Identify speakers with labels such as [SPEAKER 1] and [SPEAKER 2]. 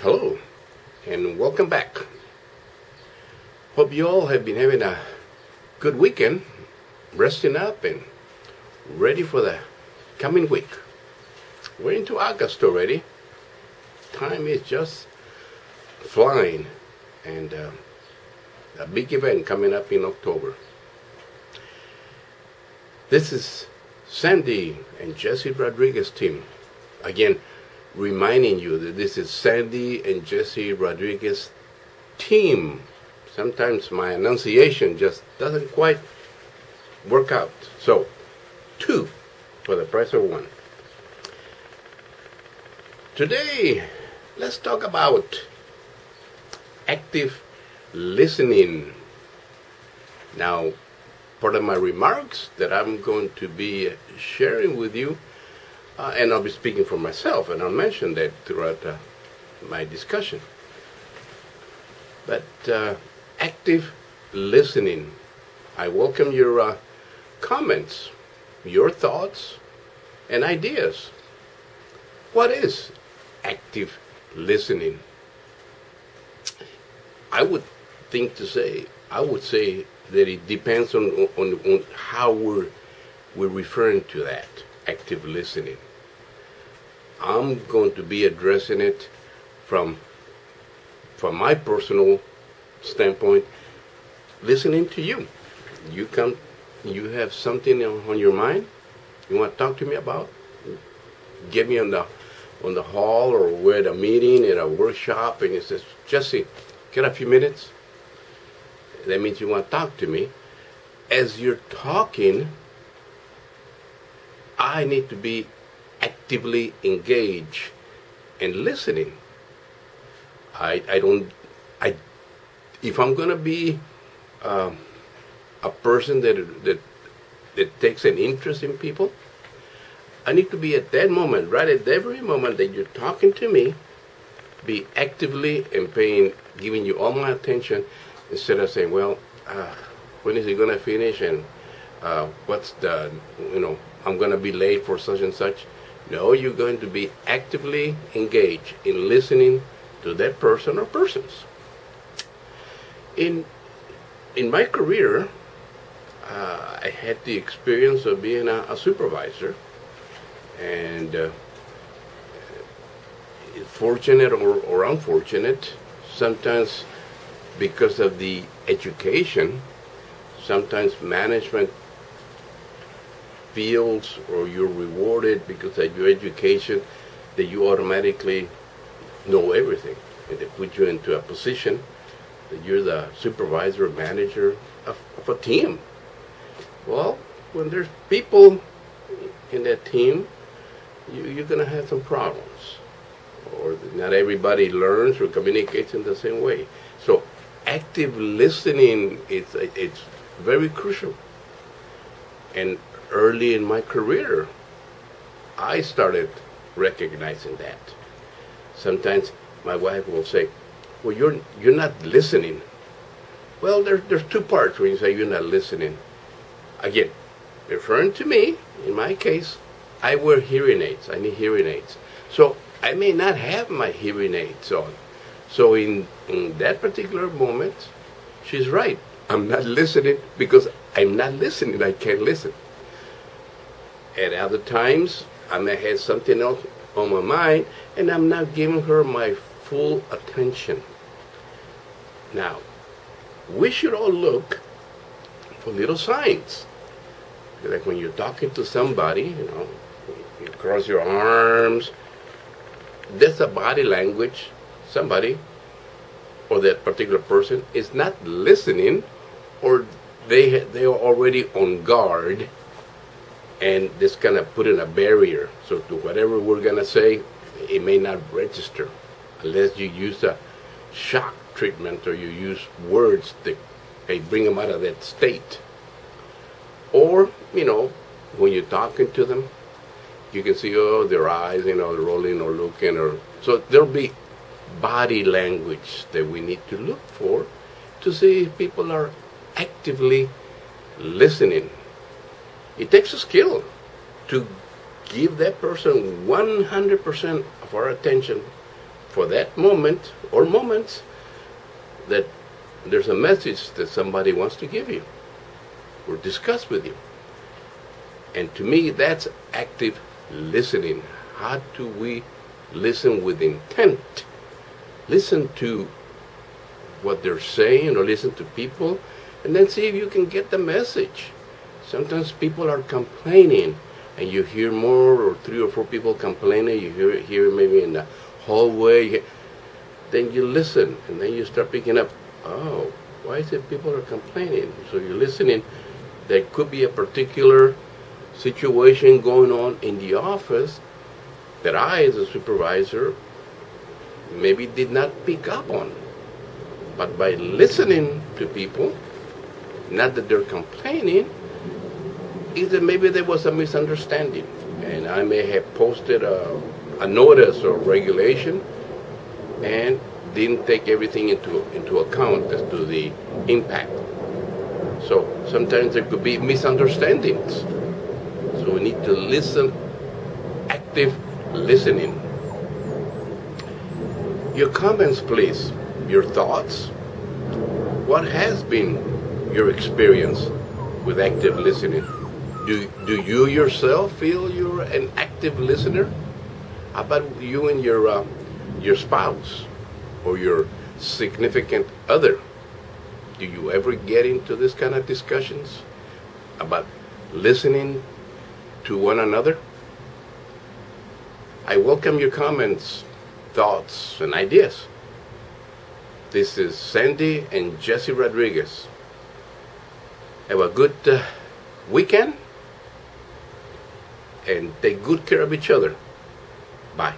[SPEAKER 1] Hello, and welcome back. Hope you all have been having a good weekend, resting up and ready for the coming week. We're into August already. Time is just flying, and a big event coming up in October. This is Sandy and Jesse Rodriguez team. Again, reminding you that this is Sandy and Jesse Rodriguez team. Sometimes my enunciation just doesn't quite work out. So, 2 for the price of 1. Today, let's talk about active listening. Now, part of my remarks that I'm going to be sharing with you, and I'll be speaking for myself, and I'll mention that throughout my discussion. But active listening, I welcome your comments, your thoughts, and ideas. What is active listening? I would say that it depends on how we're referring to that, active listening. I'm going to be addressing it from my personal standpoint, listening to you. You have something on your mind you want to talk to me about? Get me on the hall, or we're at a meeting, at a workshop, and it says, Jesse, get a few minutes. That means you want to talk to me. As you're talking, I need to be actively engaged and listening. If I'm going to be a person that takes an interest in people, I need to be at that moment, right at every moment that you're talking to me, be actively and giving you all my attention, instead of saying, well, when is he going to finish, and I'm going to be late for such and such. No, you're going to be actively engaged in listening to that person or persons. In my career, I had the experience of being a supervisor, and fortunate or unfortunate, sometimes because of the education, sometimes management feels, or you're rewarded because of your education, that you automatically know everything, and they put you into a position that you're the supervisor or manager of a team. Well, when there's people in that team, you're going to have some problems, or not everybody learns or communicates in the same way. So active listening, it's very crucial. And early in my career, I started recognizing that. Sometimes my wife will say, well, you're not listening. Well, there's 2 parts when you say you're not listening. Again, referring to me, in my case, I wear hearing aids. I need hearing aids. So I may not have my hearing aids on. So in that particular moment, she's right. I'm not listening because I'm not listening. I can't listen. At other times, I may have something else on my mind, and I'm not giving her my full attention. Now, we should all look for little signs. Like when you're talking to somebody, you cross your arms. That's a body language. Somebody, or that particular person, is not listening, or they are already on guard, and this kind of put in a barrier. So to whatever we're going to say, it may not register unless you use a shock treatment, or you use words that bring them out of that state. Or, when you're talking to them, you can see, their eyes, rolling or looking, or so there'll be body language that we need to look for to see if people are actively listening. It takes a skill to give that person 100% of our attention for that moment or moments that there's a message that somebody wants to give you or discuss with you. And to me, that's active listening. How do we listen with intent? Listen to what they're saying or listen to people and then see if you can get the message. Sometimes people are complaining and you hear more or 3 or 4 people complaining, you hear maybe in the hallway, then you listen and then you start picking up, oh, why is it people are complaining? So you're listening. There could be a particular situation going on in the office that I, as a supervisor, maybe did not pick up on. But by listening to people, not that they're complaining, is that maybe there was a misunderstanding. And I may have posted a notice or regulation and didn't take everything into account as to the impact. So sometimes there could be misunderstandings. So we need to listen, active listening. Your comments, please. Your thoughts. What has been your experience with active listening? Do you yourself feel you're an active listener? How about you and your spouse or your significant other? Do you ever get into this kind of discussions about listening to one another? I welcome your comments, thoughts, and ideas. This is Sandy and Jesse Rodriguez. Have a good weekend and take good care of each other. Bye.